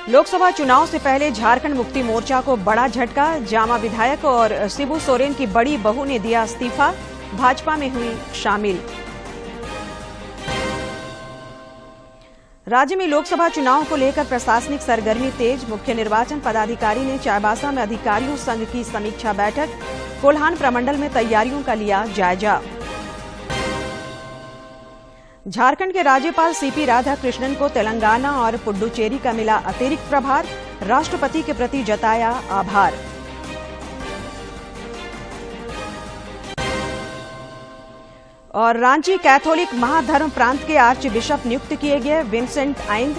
लोकसभा चुनाव से पहले झारखंड मुक्ति मोर्चा को बड़ा झटका। जामा विधायक और शिबू सोरेन की बड़ी बहू ने दिया इस्तीफा, भाजपा में हुई शामिल। राज्य में लोकसभा चुनाव को लेकर प्रशासनिक सरगर्मी तेज। मुख्य निर्वाचन पदाधिकारी ने चाईबासा में अधिकारियों संघ की समीक्षा बैठक। कोल्हान प्रमंडल में तैयारियों का लिया जायजा। झारखंड के राज्यपाल सीपी राधाकृष्णन को तेलंगाना और पुडुचेरी का मिला अतिरिक्त प्रभार। राष्ट्रपति के प्रति जताया आभार। और रांची कैथोलिक महाधर्म प्रांत के आर्च बिशप नियुक्त किए गए विंसेंट आइंद।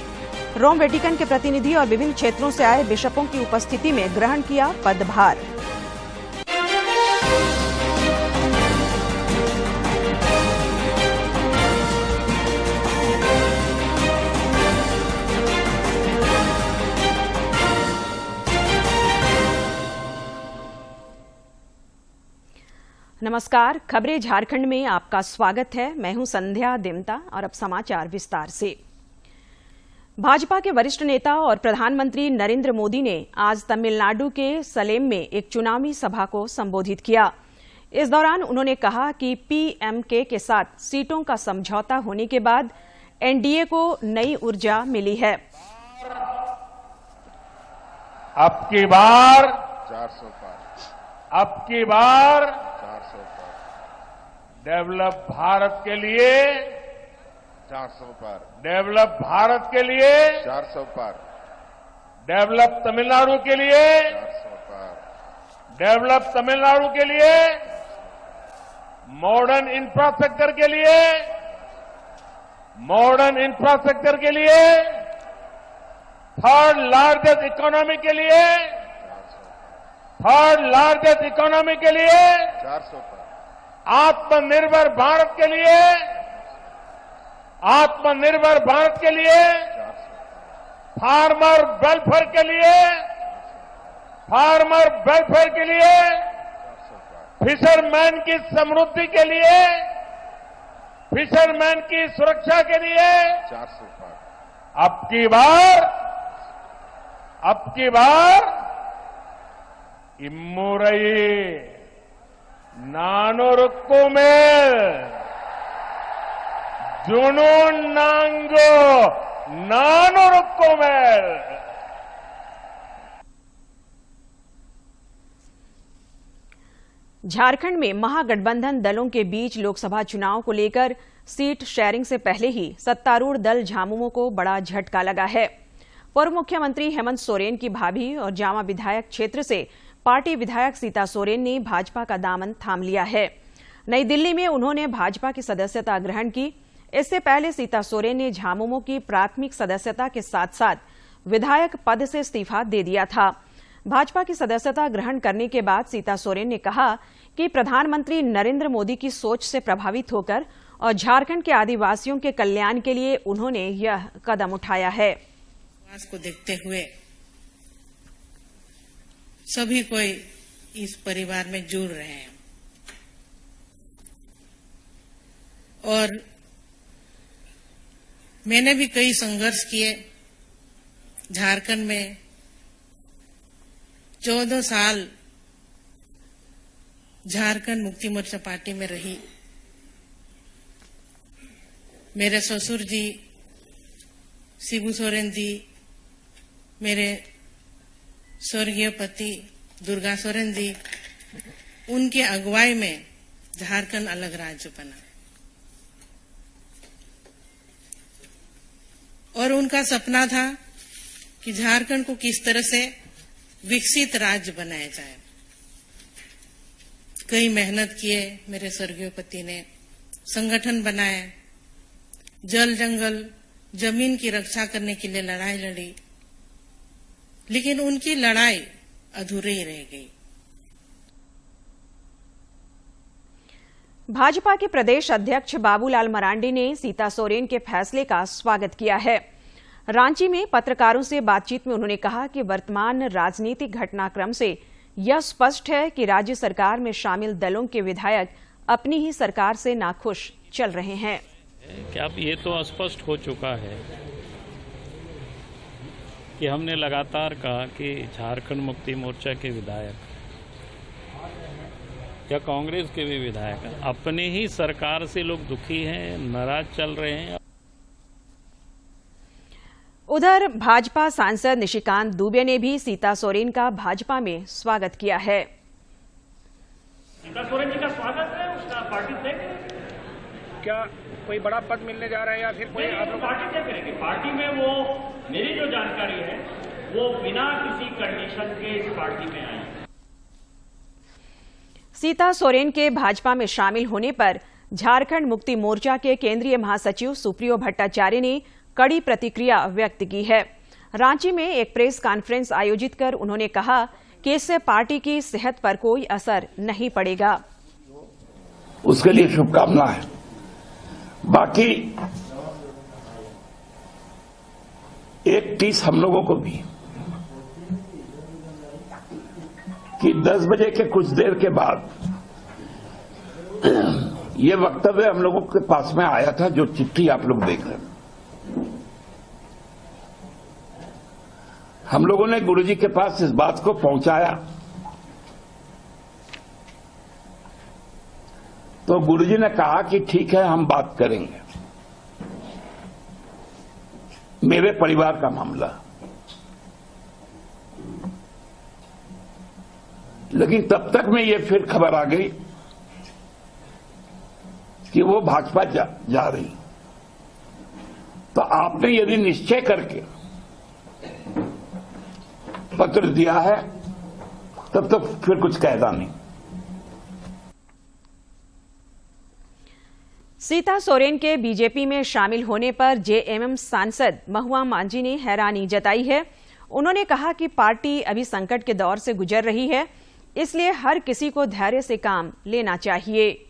रोम वेटिकन के प्रतिनिधि और विभिन्न क्षेत्रों से आए बिशपों की उपस्थिति में ग्रहण किया पदभार। नमस्कार, खबरें झारखंड में आपका स्वागत है। मैं हूं संध्या दिमता और अब समाचार विस्तार से। भाजपा के वरिष्ठ नेता और प्रधानमंत्री नरेंद्र मोदी ने आज तमिलनाडु के सलेम में एक चुनावी सभा को संबोधित किया। इस दौरान उन्होंने कहा कि पीएमके के साथ सीटों का समझौता होने के बाद एनडीए को नई ऊर्जा मिली है। अब की बार 400 पार, अब की बार 400 पार, डेवलप भारत के लिए 400 पार, डेवलप भारत के लिए 400 पार, डेवलप तमिलनाडु के लिए 400 पार, डेवलप तमिलनाडु के लिए, मॉडर्न इंफ्रास्ट्रक्चर के लिए, मॉडर्न इंफ्रास्ट्रक्चर के लिए, थर्ड लार्जेस्ट इकोनॉमी के लिए, थर्ड लार्जेस्ट इकोनॉमी के लिए 400 पर, आत्मनिर्भर भारत के लिए, आत्मनिर्भर भारत के लिए, फार्मर वेलफेयर के लिए, फार्मर वेलफेयर के लिए, फिशरमैन की समृद्धि के लिए, फिशरमैन की सुरक्षा के लिए 400 पर। अब की बार इम्मुरई नानोरुक्कुमेल जुनून नांगो नानोरुक्कुमेल। झारखंड में महागठबंधन दलों के बीच लोकसभा चुनाव को लेकर सीट शेयरिंग से पहले ही सत्तारूढ़ दल झामुमो को बड़ा झटका लगा है। पूर्व मुख्यमंत्री हेमंत सोरेन की भाभी और जामा विधायक क्षेत्र से पार्टी विधायक सीता सोरेन ने भाजपा का दामन थाम लिया है। नई दिल्ली में उन्होंने भाजपा की सदस्यता ग्रहण की। इससे पहले सीता सोरेन ने झामुमो की प्राथमिक सदस्यता के साथ साथ विधायक पद से इस्तीफा दे दिया था। भाजपा की सदस्यता ग्रहण करने के बाद सीता सोरेन ने कहा कि प्रधानमंत्री नरेंद्र मोदी की सोच से प्रभावित होकर और झारखंड के आदिवासियों के कल्याण के लिए उन्होंने यह कदम उठाया है। को देखते हुए सभी कोई इस परिवार में जुड़ रहे हैं और मैंने भी कई संघर्ष किए। झारखंड में 14 साल झारखंड मुक्ति मोर्चा पार्टी में रही। मेरे ससुर जी शिबू सोरेन जी, मेरे स्वर्गीय पति दुर्गा सोरेन जी, उनके अगुवाई में झारखंड अलग राज्य बना और उनका सपना था कि झारखंड को किस तरह से विकसित राज्य बनाया जाए। कई मेहनत किए मेरे स्वर्गीय पति ने, संगठन बनाए, जल जंगल जमीन की रक्षा करने के लिए लड़ाई लड़ी, लेकिन उनकी लड़ाई अधूरी रह गई। भाजपा के प्रदेश अध्यक्ष बाबूलाल मरांडी ने सीता सोरेन के फैसले का स्वागत किया है। रांची में पत्रकारों से बातचीत में उन्होंने कहा कि वर्तमान राजनीतिक घटनाक्रम से यह स्पष्ट है कि राज्य सरकार में शामिल दलों के विधायक अपनी ही सरकार से नाखुश चल रहे हैं। क्या अब ये तो स्पष्ट हो चुका है कि हमने लगातार कहा कि झारखंड मुक्ति मोर्चा के विधायक या कांग्रेस के भी विधायक अपनी ही सरकार से लोग दुखी हैं, नाराज चल रहे हैं। उधर भाजपा सांसद निशिकांत दुबे ने भी सीता सोरेन का भाजपा में स्वागत किया है। सीता सोरेन जी का स्वागत है, उसका पार्टी तय करेगी। क्या कोई बड़ा पद मिलने जा रहा है या फिर कोई पार्टी तय करेगी। पार्टी में वो मेरी जो जानकारी है वो बिना किसी कंडीशन के इस पार्टी में आई। सीता सोरेन के भाजपा में शामिल होने पर झारखंड मुक्ति मोर्चा के केंद्रीय महासचिव सुप्रियो भट्टाचार्य ने कड़ी प्रतिक्रिया व्यक्त की है। रांची में एक प्रेस कॉन्फ्रेंस आयोजित कर उन्होंने कहा कि इससे पार्टी की सेहत पर कोई असर नहीं पड़ेगा। उसके लिए शुभकामना है। बाकी एक टीस हम लोगों को भी कि 10 बजे के कुछ देर के बाद ये वक्तव्य हम लोगों के पास में आया था, जो चिट्ठी आप लोग देख रहे हैं। हम लोगों ने गुरुजी के पास इस बात को पहुंचाया तो गुरुजी ने कहा कि ठीक है, हम बात करेंगे। मेरे परिवार का मामला, लेकिन तब तक में ये फिर खबर आ गई कि वो भाजपा जा रही। तो आपने यदि निश्चय करके पत्र दिया है तब तो फिर कुछ कहना नहीं। सीता सोरेन के बीजेपी में शामिल होने पर जेएमएम सांसद महुआ मांझी ने हैरानी जताई है। उन्होंने कहा कि पार्टी अभी संकट के दौर से गुजर रही है, इसलिए हर किसी को धैर्य से काम लेना चाहिए।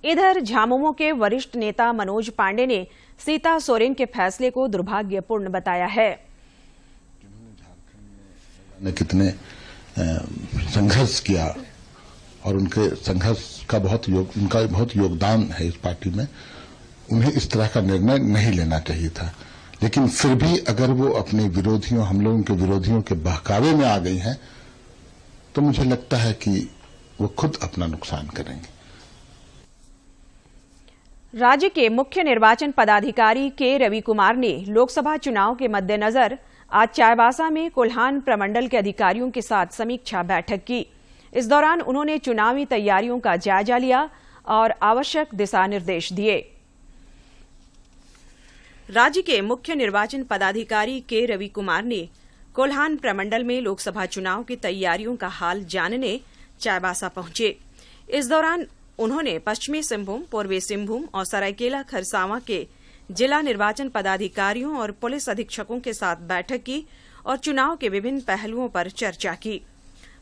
इधर झामुमो के वरिष्ठ नेता मनोज पांडे ने सीता सोरेन के फैसले को दुर्भाग्यपूर्ण बताया है। ने कितने संघर्ष किया और उनके संघर्ष का उनका बहुत योगदान है इस पार्टी में। उन्हें इस तरह का निर्णय नहीं लेना चाहिए था, लेकिन फिर भी अगर वो अपने विरोधियों, हम लोगों के विरोधियों के बहकावे में आ गई हैं तो मुझे लगता है कि वो खुद अपना नुकसान करेंगे। राज्य के मुख्य निर्वाचन पदाधिकारी के रवि कुमार ने लोकसभा चुनाव के मद्देनजर आज चाईबासा में कोल्हान प्रमंडल के अधिकारियों के साथ समीक्षा बैठक की। इस दौरान उन्होंने चुनावी तैयारियों का जायजा लिया और आवश्यक दिशा निर्देश दिए। राज्य के मुख्य निर्वाचन पदाधिकारी के रवि कुमार ने कोल्हान प्रमंडल में लोकसभा चुनाव की तैयारियों का हाल जानने चाईबासा पहुंचे। इस दौरान उन्होंने पश्चिमी सिंहभूम, पूर्वी सिंहभूम और सरायकेला खरसावां के जिला निर्वाचन पदाधिकारियों और पुलिस अधीक्षकों के साथ बैठक की और चुनाव के विभिन्न पहलुओं पर चर्चा की।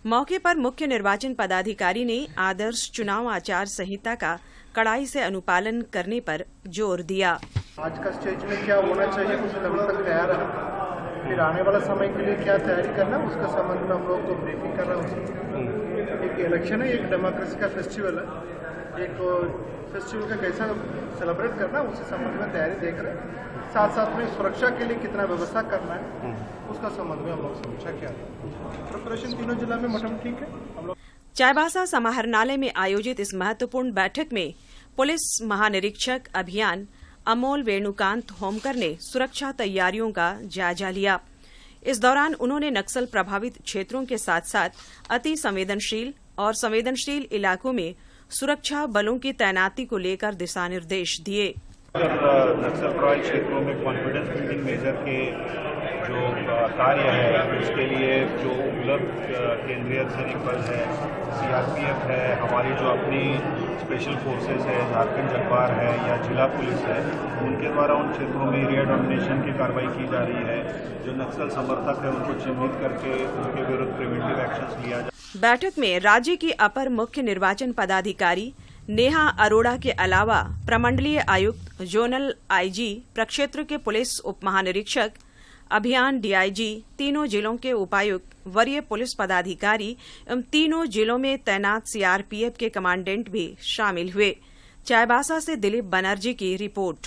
मौके पर मुख्य निर्वाचन पदाधिकारी ने आदर्श चुनाव आचार संहिता का कड़ाई से अनुपालन करने पर जोर दिया। आज का स्टेज में क्या होना चाहिए उस लेवल तक तैयार है, फिर आने वाला समय के लिए क्या तैयारी करना उसका संबंध में हम लोग को ब्रीफिंग करना है। एक इलेक्शन है, एक डेमोक्रेसी का फेस्टिवल है, एक फेस्टिवल का कैसा सेलिब्रेट करना उसके संबंध में तैयारी देख रहे हैं। साथ साथ में सुरक्षा के लिए कितना व्यवस्था करना है उसका संबंध में हम लोग समीक्षा किया। प्रिपरेशन तीनों जिला में मोटामोटी ठीक है। हम लोग चाईबासा समाहरणालय में आयोजित इस महत्वपूर्ण बैठक में पुलिस महानिरीक्षक अभियान अमोल वेणुकांत होमकर ने सुरक्षा तैयारियों का जायजा लिया। इस दौरान उन्होंने नक्सल प्रभावित क्षेत्रों के साथ साथ अति संवेदनशील और संवेदनशील इलाकों में सुरक्षा बलों की तैनाती को लेकर दिशा निर्देश दिए। नक्सल प्रभावित क्षेत्रों में कॉन्फिडेंस बिल्डिंग मेजर के जो कार्य है उसके लिए जो उपलब्ध केंद्रीय सैनिक बल है, सीआरपीएफ है, हमारी जो अपनी स्पेशल फोर्सेस है, झारखंड जगबार है या जिला पुलिस है, उनके द्वारा उन क्षेत्रों में एरिया डोमिनेशन की कार्रवाई की जा रही है। जो नक्सल समर्थक है उनको चिन्हित करके उनके विरुद्ध प्रिवेंटिव एक्शंस लिया जाए। बैठक में राज्य की अपर मुख्य निर्वाचन पदाधिकारी नेहा अरोड़ा के अलावा प्रमंडलीय आयुक्त, जोनल आईजी, प्रक्षेत्र के पुलिस उप महानिरीक्षक, अभियान डीआईजी, तीनों जिलों के उपायुक्त, वरीय पुलिस पदाधिकारी एवं तीनों जिलों में तैनात सीआरपीएफ के कमांडेंट भी शामिल हुए। चाईबासा से दिलीप बनर्जी की रिपोर्ट।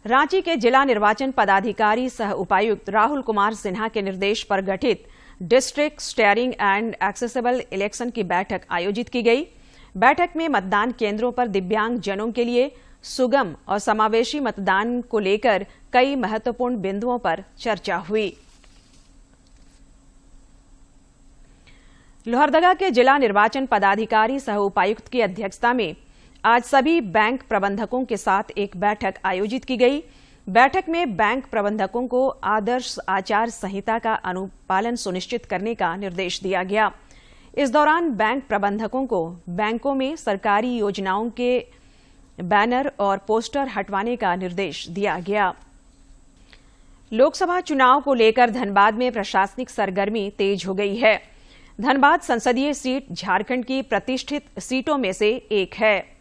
रांची के जिला निर्वाचन पदाधिकारी सह उपायुक्त राहुल कुमार सिन्हा के निर्देश पर गठित district steering and accessible election की बैठक आयोजित की गई। बैठक में मतदान केंद्रों पर दिव्यांग जनों के लिए सुगम और समावेशी मतदान को लेकर कई महत्वपूर्ण बिंदुओं पर चर्चा हुई। लोहरदगा के जिला निर्वाचन पदाधिकारी सह उपायुक्त की अध्यक्षता में आज सभी बैंक प्रबंधकों के साथ एक बैठक आयोजित की गई। बैठक में बैंक प्रबंधकों को आदर्श आचार संहिता का अनुपालन सुनिश्चित करने का निर्देश दिया गया। इस दौरान बैंक प्रबंधकों को बैंकों में सरकारी योजनाओं के बैनर और पोस्टर हटवाने का निर्देश दिया गया। लोकसभा चुनाव को लेकर धनबाद में प्रशासनिक सरगर्मी तेज हो गई है। धनबाद संसदीय सीट झारखंड की प्रतिष्ठित सीटों में से एक है।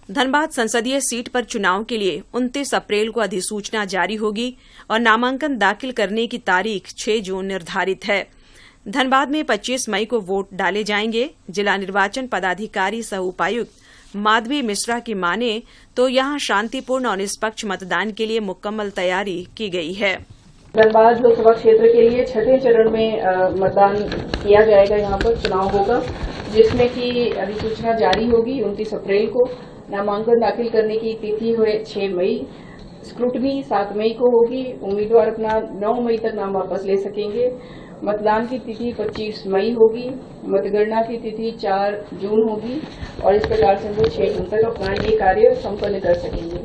धनबाद संसदीय सीट पर चुनाव के लिए 29 अप्रैल को अधिसूचना जारी होगी और नामांकन दाखिल करने की तारीख 6 जून निर्धारित है। धनबाद में 25 मई को वोट डाले जाएंगे। जिला निर्वाचन पदाधिकारी सह उपायुक्त माधवी मिश्रा की माने तो यहां शांतिपूर्ण और निष्पक्ष मतदान के लिए मुकम्मल तैयारी की गई है। धनबाद लोकसभा क्षेत्र के लिए छठे चरण में मतदान किया जाएगा। यहाँ पर चुनाव होगा जिसमें कि अधिसूचना जारी होगी 29 अप्रैल को। नामांकन दाखिल करने की तिथि हुए 6 मई, स्क्रूटनी 7 मई को होगी। उम्मीदवार अपना 9 मई तक नाम वापस ले सकेंगे। मतदान की तिथि 25 मई होगी। मतगणना की तिथि 4 जून होगी और इस प्रकार से हम लोग 6 जून तक अपना ये कार्य संपन्न कर सकेंगे।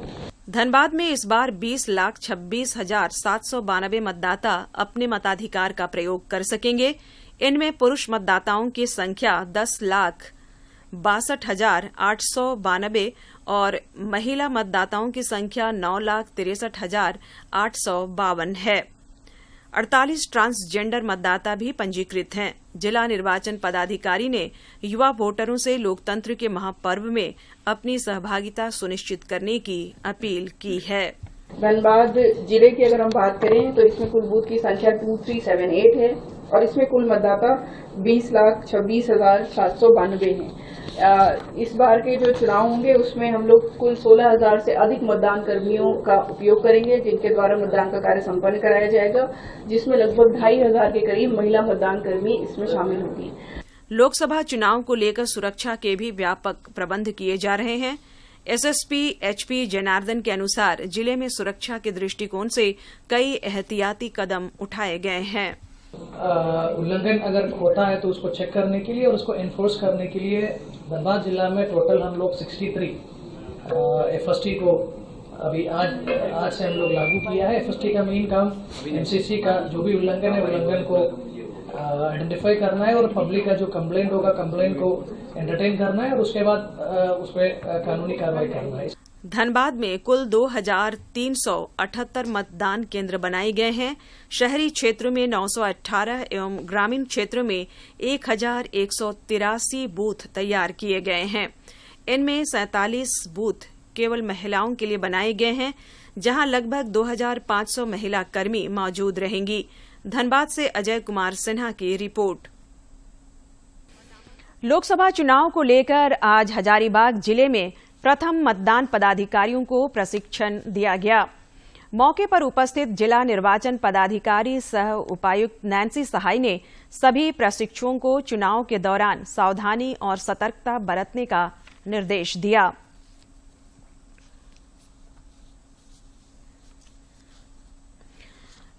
धनबाद में इस बार 20,26,792 मतदाता अपने मताधिकार का प्रयोग कर सकेंगे। इनमें पुरुष मतदाताओं की संख्या 10,62,892 और महिला मतदाताओं की संख्या 9,63,852 है। 48 ट्रांसजेंडर मतदाता भी पंजीकृत हैं। जिला निर्वाचन पदाधिकारी ने युवा वोटरों से लोकतंत्र के महापर्व में अपनी सहभागिता सुनिश्चित करने की अपील की है। धनबाद जिले की अगर हम बात करें तो इसमें कुल बूथ की संख्या 2378 है और इसमें कुल मतदाता 20,26,792 हैं। इस बार के जो चुनाव होंगे उसमें हम लोग कुल 16,000 से अधिक मतदान कर्मियों का उपयोग करेंगे जिनके द्वारा मतदान का कार्य संपन्न कराया जाएगा, जिसमें लगभग 2,500 के करीब महिला मतदान कर्मी इसमें शामिल होंगी। लोकसभा चुनाव को लेकर सुरक्षा के भी व्यापक प्रबंध किए जा रहे हैं। एसएसपी एचपी जनार्दन के अनुसार जिले में सुरक्षा के दृष्टिकोण से कई एहतियाती कदम उठाए गए हैं। उल्लंघन अगर होता है तो उसको चेक करने के लिए और उसको एनफोर्स करने के लिए धनबाद जिला में टोटल हम लोग 63 एफएसटी को अभी आज से हम लोग लागू किया है। एफएसटी का मेन काम एमसीसी का जो भी उल्लंघन है उल्लंघन को आइडेंटिफाई करना है और पब्लिक का जो कंप्लेंट होगा कंप्लेंट को एंटरटेन करना है और उसके बाद उस पर कानूनी कार्रवाई करना है। धनबाद में कुल 2,378 मतदान केंद्र बनाए गए हैं। शहरी क्षेत्रों में 918 एवं ग्रामीण क्षेत्रों में 1,183 बूथ तैयार किए गए हैं। इनमें 47 बूथ केवल महिलाओं के लिए बनाए गए हैं, जहां लगभग 2,500 महिला कर्मी मौजूद रहेंगी। धनबाद से अजय कुमार सिन्हा की रिपोर्ट। लोकसभा चुनाव को लेकर आज हजारीबाग जिले में प्रथम मतदान पदाधिकारियों को प्रशिक्षण दिया गया। मौके पर उपस्थित जिला निर्वाचन पदाधिकारी सह उपायुक्त नैन्सी सहाय ने सभी प्रशिक्षुओं को चुनाव के दौरान सावधानी और सतर्कता बरतने का निर्देश दिया।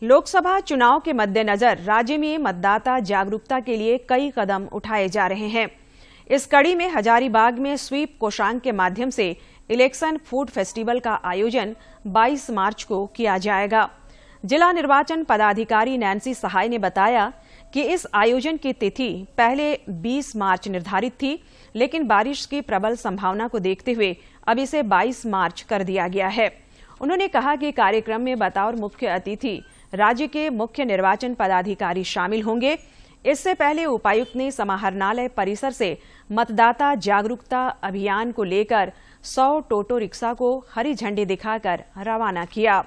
लोकसभा चुनाव के मद्देनजर राज्य में मतदाता जागरूकता के लिए कई कदम उठाए जा रहे हैं। इस कड़ी में हजारीबाग में स्वीप कोषांग के माध्यम से इलेक्शन फूड फेस्टिवल का आयोजन 22 मार्च को किया जाएगा। जिला निर्वाचन पदाधिकारी नैन्सी सहाय ने बताया कि इस आयोजन की तिथि पहले 20 मार्च निर्धारित थी, लेकिन बारिश की प्रबल संभावना को देखते हुए अब इसे 22 मार्च कर दिया गया है। उन्होंने कहा कि कार्यक्रम में बतौर मुख्य अतिथि राज्य के मुख्य निर्वाचन पदाधिकारी शामिल होंगे। इससे पहले उपायुक्त ने समाहरणालय परिसर से मतदाता जागरूकता अभियान को लेकर 100 टोटो रिक्शा को हरी झंडी दिखाकर रवाना किया।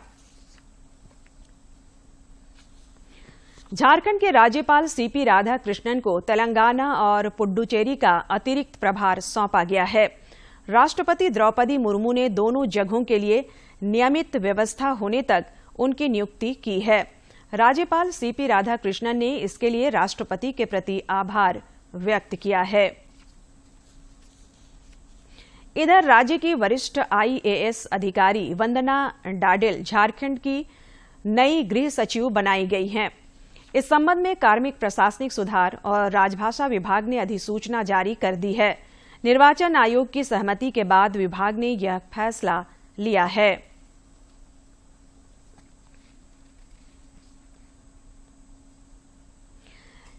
झारखंड के राज्यपाल सीपी राधाकृष्णन को तेलंगाना और पुडुचेरी का अतिरिक्त प्रभार सौंपा गया है। राष्ट्रपति द्रौपदी मुर्मू ने दोनों जगहों के लिए नियमित व्यवस्था होने तक उनकी नियुक्ति की है। राज्यपाल सीपी राधाकृष्णन ने इसके लिए राष्ट्रपति के प्रति आभार व्यक्त किया है। इधर राज्य की वरिष्ठ IAS अधिकारी वंदना डाडेल झारखंड की नई गृह सचिव बनाई गई हैं। इस संबंध में कार्मिक प्रशासनिक सुधार और राजभाषा विभाग ने अधिसूचना जारी कर दी है। निर्वाचन आयोग की सहमति के बाद विभाग ने यह फैसला लिया है।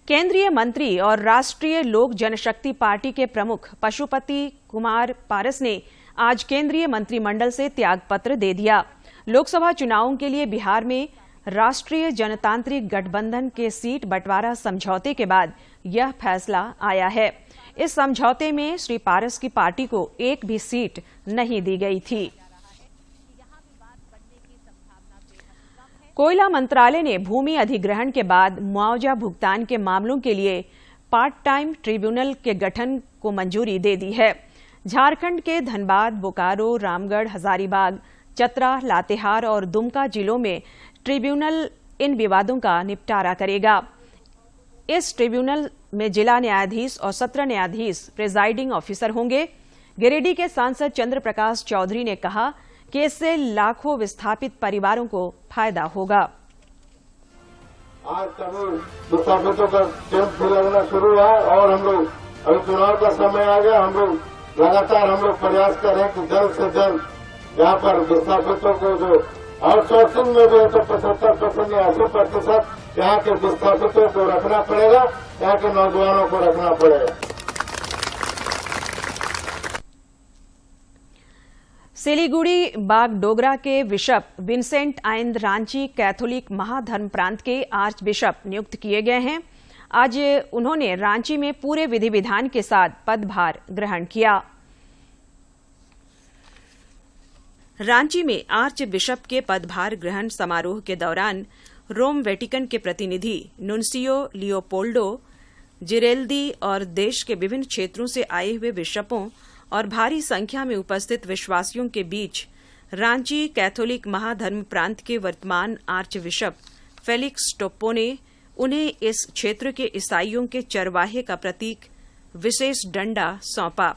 केंद्रीय मंत्री और राष्ट्रीय लोक जनशक्ति पार्टी के प्रमुख पशुपति कुमार पारस ने आज केंद्रीय मंत्रिमंडल से त्यागपत्र दे दिया। लोकसभा चुनावों के लिए बिहार में राष्ट्रीय जनतांत्रिक गठबंधन के सीट बंटवारा समझौते के बाद यह फैसला आया है। इस समझौते में श्री पारस की पार्टी को एक भी सीट नहीं दी गई थी। कोयला मंत्रालय ने भूमि अधिग्रहण के बाद मुआवजा भुगतान के मामलों के लिए पार्ट टाइम ट्रिब्यूनल के गठन को मंजूरी दे दी है। झारखंड के धनबाद, बोकारो, रामगढ़, हजारीबाग, चतरा, लातेहार और दुमका जिलों में ट्रिब्यूनल इन विवादों का निपटारा करेगा। इस ट्रिब्यूनल में जिला न्यायाधीश और सत्र न्यायाधीश प्रिजाइडिंग ऑफिसर होंगे। गिरिडीह के सांसद चंद्र प्रकाश चौधरी ने कहा कि इससे लाखों विस्थापित परिवारों को फायदा होगा। आज विस्थापितों का कैंप भी लगना शुरू है और हम लोग अभी चुनाव का समय आ गया। हम लोग लगातार प्रयास कर रहे हैं कि जल्द से जल्द यहाँ पर विस्थापितों को जो आउटसोर्सिंग में भी है तो 75% या 80% यहाँ के विस्थापितों को रखना पड़ेगा, यहाँ के नौजवानों को रखना पड़ेगा। सिलीगुड़ी बागडोगरा के bishop Vincent Aind Ranchi Catholic महाधर्म प्रांत के आर्च बिशप नियुक्त किए गए हैं। आज उन्होंने रांची में पूरे विधि विधान के साथ पदभार ग्रहण किया। रांची में आर्च बिशप के पदभार ग्रहण समारोह के दौरान रोम वेटिकन के प्रतिनिधि नुन्सियो लियोपोल्डो जिरेल्दी और देश के विभिन्न क्षेत्रों से आए हुए बिशपों और भारी संख्या में उपस्थित विश्वासियों के बीच रांची कैथोलिक महाधर्म प्रांत के वर्तमान आर्च बिशप फेलिक्स टोप्पो ने उन्हें इस क्षेत्र के ईसाइयों के चरवाहे का प्रतीक विशेष डंडा सौंपा।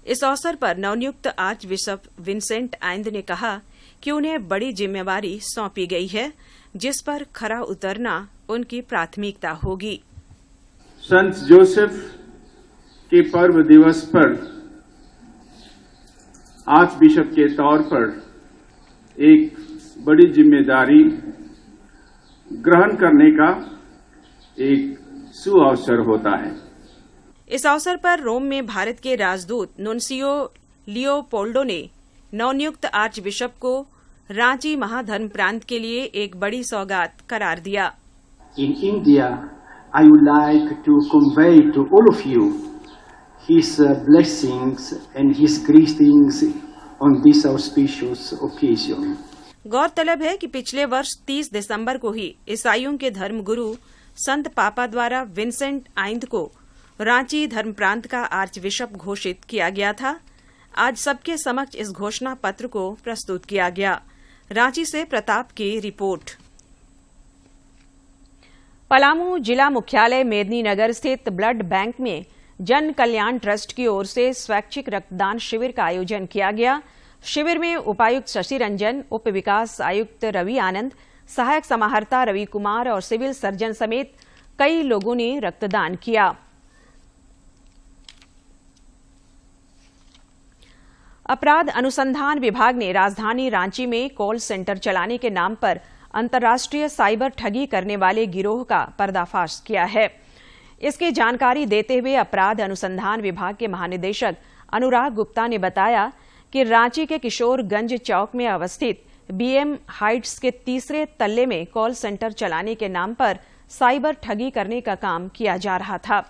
इस अवसर पर नवनियुक्त आर्च बिशप विंसेंट आइंद ने कहा कि उन्हें बड़ी जिम्मेवारी सौंपी गई है, जिस पर खरा उतरना उनकी प्राथमिकता होगी। संत जोसेफ के पर्व दिवस पर आर्च बिशप के तौर पर एक बड़ी जिम्मेदारी ग्रहण करने का एक सुअवसर होता है। इस अवसर पर रोम में भारत के राजदूत नुन्सियो लियोपोल्डो ने नवनियुक्त आर्च बिशप को रांची महाधर्म प्रांत के लिए एक बड़ी सौगात करार दिया। In India, I would like to convey to all of you his blessings and his greetings on this auspicious occasion. गौरतलब है कि पिछले वर्ष 30 दिसंबर को ही ईसाइयों के धर्मगुरु संत पापा द्वारा विंसेंट आइंद को रांची धर्म प्रांत का आर्च बिशप घोषित किया गया था। आज सबके समक्ष इस घोषणा पत्र को प्रस्तुत किया गया। रांची से प्रताप की रिपोर्ट। पलामू जिला मुख्यालय मेदिनीनगर स्थित ब्लड बैंक में जन कल्याण ट्रस्ट की ओर से स्वैच्छिक रक्तदान शिविर का आयोजन किया गया। शिविर में उपायुक्त शशि रंजन, उप विकास आयुक्त रवि आनंद, सहायक समाहर्ता रवि कुमार और सिविल सर्जन समेत कई लोगों ने रक्तदान किया। अपराध अनुसंधान विभाग ने राजधानी रांची में कॉल सेंटर चलाने के नाम पर अंतर्राष्ट्रीय साइबर ठगी करने वाले गिरोह का पर्दाफाश किया है। इसकी जानकारी देते हुए अपराध अनुसंधान विभाग के महानिदेशक अनुराग गुप्ता ने बताया कि रांची के किशोरगंज चौक में अवस्थित BM हाइट्स के तीसरे तल्ले में कॉल सेंटर चलाने के नाम पर साइबर ठगी करने का काम किया जा रहा था।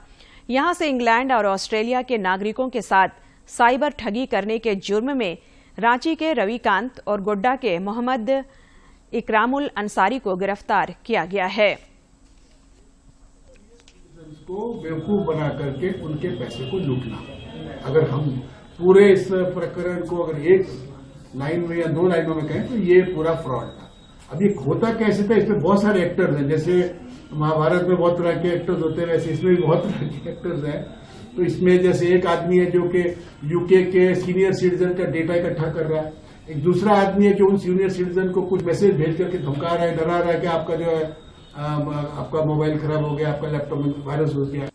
यहां से इंग्लैंड और ऑस्ट्रेलिया के नागरिकों के साथ साइबर ठगी करने के जुर्म में रांची के रविकांत और गोड्डा के मोहम्मद इकरामुल अंसारी को गिरफ्तार किया गया है। को बेवकूफ बना करके उनके पैसे को लूटना। अगर हम पूरे इस प्रकरण को अगर एक लाइन में या 2 लाइनों में कहें तो ये पूरा फ्रॉड था। अब ये होता कैसे था, इसमें बहुत सारे एक्टर्स हैं। जैसे महाभारत में बहुत तरह के एक्टर्स होते हैं, वैसे इसमें भी बहुत तरह के एक्टर्स हैं। तो इसमें जैसे एक आदमी है जो कि यूके के सीनियर सिटीजन का डेटा इकट्ठा कर रहा है, एक दूसरा आदमी है जो उन सीनियर सिटीजन को कुछ मैसेज भेज करके धमका रहा है, डरा रहा है कि आपका जो है आपका मोबाइल खराब हो गया, आपका लैपटॉप में वायरस हो गया।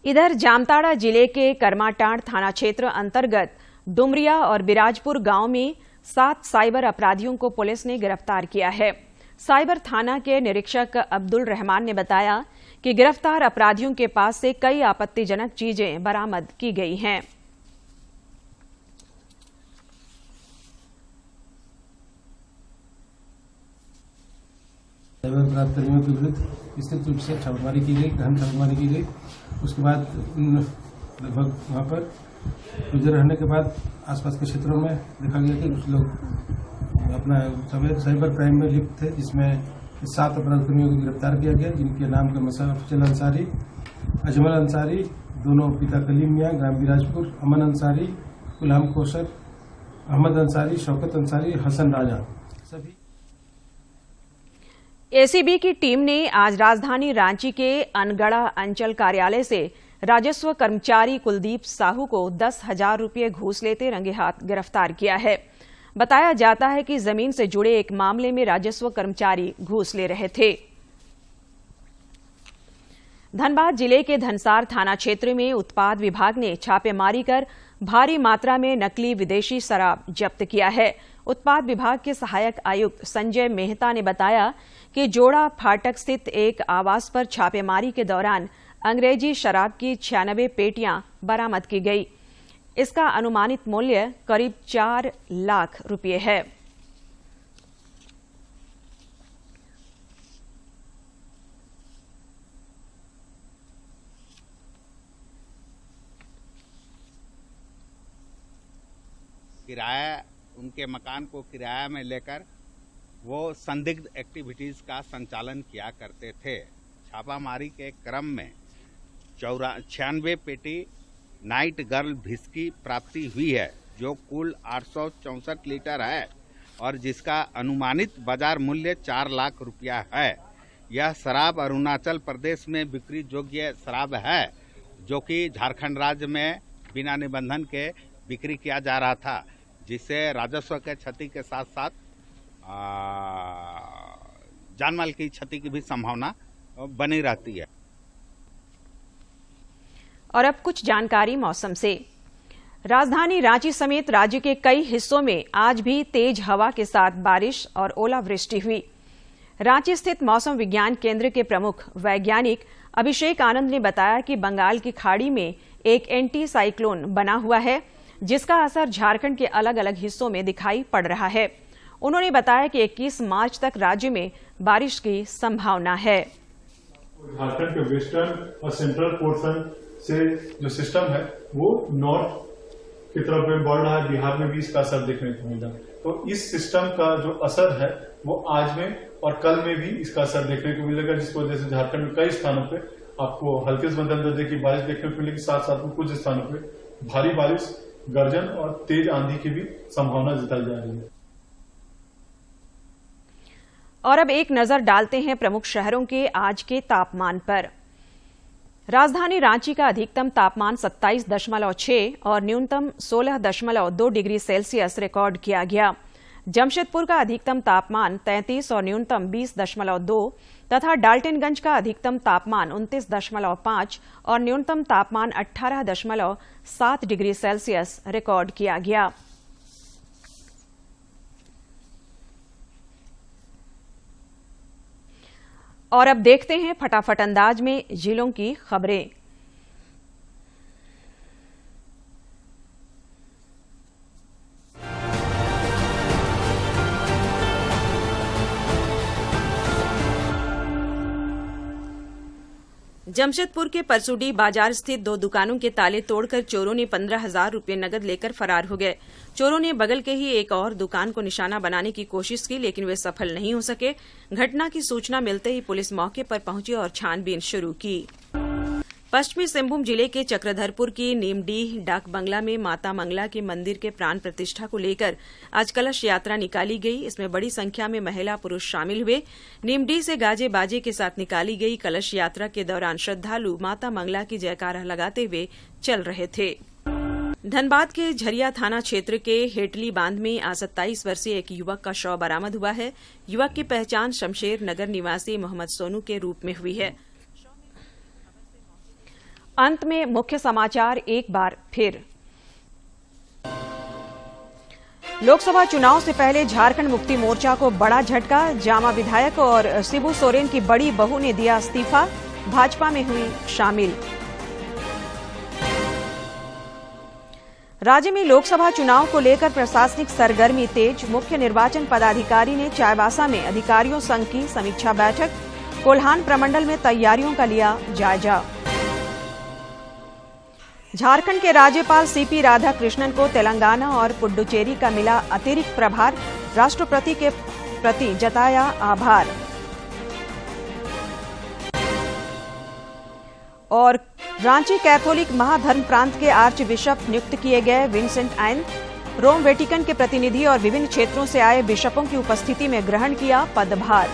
इधर जामताड़ा जिले के करमाटांड़ थाना क्षेत्र अंतर्गत डुमरिया और बिराजपुर गांव में 7 साइबर अपराधियों को पुलिस ने गिरफ्तार किया है। साइबर थाना के निरीक्षक अब्दुल रहमान ने बताया कि गिरफ्तार अपराधियों के पास से कई आपत्तिजनक चीजें बरामद की गई हैं। साइबर अपराधकर्मियों के विरुद्ध विस्तृत रूप से छापेमारी की गई, गहन छापेमारी की गई। उसके बाद लगभग वहाँ पर गुजर रहने के बाद आसपास के क्षेत्रों में देखा गया कि कुछ लोग अपना साइबर क्राइम में लिप्त थे, जिसमें 7 अपराधकर्मियों को गिरफ्तार किया गया, जिनके नाम के अफजल अंसारी, अजमल अंसारी, दोनों पिता कलीम मियाँ, ग्राम बिराजपुर, अमन अंसारी, गुलाम कौसर, अहमद अंसारी, शौकत अंसारी, हसन राजा सभी। एसीबी की टीम ने आज राजधानी रांची के अनगढ़ा अंचल कार्यालय से राजस्व कर्मचारी कुलदीप साहू को 10,000 रुपये घूस लेते रंगे हाथ गिरफ्तार किया है। बताया जाता है कि जमीन से जुड़े एक मामले में राजस्व कर्मचारी घूस ले रहे थे। धनबाद जिले के धनसार थाना क्षेत्र में उत्पाद विभाग ने छापेमारी कर भारी मात्रा में नकली विदेशी शराब जब्त किया है। उत्पाद विभाग के सहायक आयुक्त संजय मेहता ने बताया कि जोड़ा फाटक स्थित एक आवास पर छापेमारी के दौरान अंग्रेजी शराब की 96 पेटियां बरामद की गई। इसका अनुमानित मूल्य करीब 4 लाख रुपए है। किराया, उनके मकान को किराया में लेकर वो संदिग्ध एक्टिविटीज का संचालन किया करते थे। छापामारी के क्रम में 96 पेटी नाइट गर्ल विस्की प्राप्ति हुई है, जो कुल 864 लीटर है और जिसका अनुमानित बाजार मूल्य 4 लाख रुपया है। यह शराब अरुणाचल प्रदेश में बिक्री योग्य शराब है, जो कि झारखंड राज्य में बिना निबंधन के बिक्री किया जा रहा था, जिससे राजस्व के क्षति के साथ साथ जानमाल की क्षति की भी संभावना बनी रहती है। और अब कुछ जानकारी मौसम से। राजधानी रांची समेत राज्य के कई हिस्सों में आज भी तेज हवा के साथ बारिश और ओलावृष्टि हुई। रांची स्थित मौसम विज्ञान केंद्र के प्रमुख वैज्ञानिक अभिषेक आनंद ने बताया कि बंगाल की खाड़ी में एक एंटी साइक्लोन बना हुआ है, जिसका असर झारखंड के अलग अलग हिस्सों में दिखाई पड़ रहा है। उन्होंने बताया कि 21 मार्च तक राज्य में बारिश की संभावना है। झारखंड के वेस्टर्न और सेंट्रल पोर्शन से जो सिस्टम है वो नॉर्थ की तरफ में बढ़ रहा है। बिहार में भी इसका असर देखने को मिला। तो इस सिस्टम का जो असर है वो आज में और कल में भी इसका असर देखने को मिलेगा, जिसकी वजह से झारखंड में कई स्थानों पे आपको हल्के से मध्यम दर्जे की बारिश देखने को मिलेगी। साथ साथ में कुछ स्थानों पे भारी बारिश, गर्जन और तेज आंधी की भी संभावना जताई जा रही है। और अब एक नजर डालते हैं प्रमुख शहरों के आज के तापमान पर। राजधानी रांची का अधिकतम तापमान 27.6 और न्यूनतम 16.2 डिग्री सेल्सियस रिकॉर्ड किया गया। जमशेदपुर का अधिकतम तापमान 33 और न्यूनतम 20.2 तथा डाल्टनगंज का अधिकतम तापमान 29.5 और न्यूनतम तापमान 18.7 डिग्री सेल्सियस रिकॉर्ड किया गया। और अब देखते हैं फटाफट अंदाज में जिलों की खबरें। जमशेदपुर के परसुडी बाजार स्थित 2 दुकानों के ताले तोड़कर चोरों ने 15,000 रुपये नकद लेकर फरार हो गए। चोरों ने बगल के ही एक और दुकान को निशाना बनाने की कोशिश की, लेकिन वे सफल नहीं हो सके। घटना की सूचना मिलते ही पुलिस मौके पर पहुंची और छानबीन शुरू की। पश्चिमी सिंहभूम जिले के चक्रधरपुर की नीमडीह डाक बंगला में माता मंगला के मंदिर के प्राण प्रतिष्ठा को लेकर आज कलश यात्रा निकाली गई। इसमें बड़ी संख्या में महिला पुरुष शामिल हुए। नीमडीह से गाजे बाजे के साथ निकाली गई कलश यात्रा के दौरान श्रद्धालु माता मंगला की जयकारा लगाते हुए चल रहे थे। धनबाद के झरिया थाना क्षेत्र के हेटली बांध में आज 27 वर्षीय एक युवक का शव बरामद हुआ है। युवक की पहचान शमशेर नगर निवासी मोहम्मद सोनू के रूप में हुई है। अंत में मुख्य समाचार एक बार फिर। लोकसभा चुनाव से पहले झारखंड मुक्ति मोर्चा को बड़ा झटका। जामा विधायक और शिबू सोरेन की बड़ी बहू ने दिया इस्तीफा, भाजपा में हुई शामिल। राज्य में लोकसभा चुनाव को लेकर प्रशासनिक सरगर्मी तेज। मुख्य निर्वाचन पदाधिकारी ने चाईबासा में अधिकारियों संघ की समीक्षा बैठक। कोल्हान प्रमंडल में तैयारियों का लिया जायजा। झारखंड के राज्यपाल सीपी राधाकृष्णन को तेलंगाना और पुडुचेरी का मिला अतिरिक्त प्रभार। राष्ट्रपति के प्रति जताया आभार। और रांची कैथोलिक महाधर्म प्रांत के आर्च बिशप नियुक्त किए गए विंसेंट एन। रोम वेटिकन के प्रतिनिधि और विभिन्न क्षेत्रों से आए बिशपों की उपस्थिति में ग्रहण किया पदभार।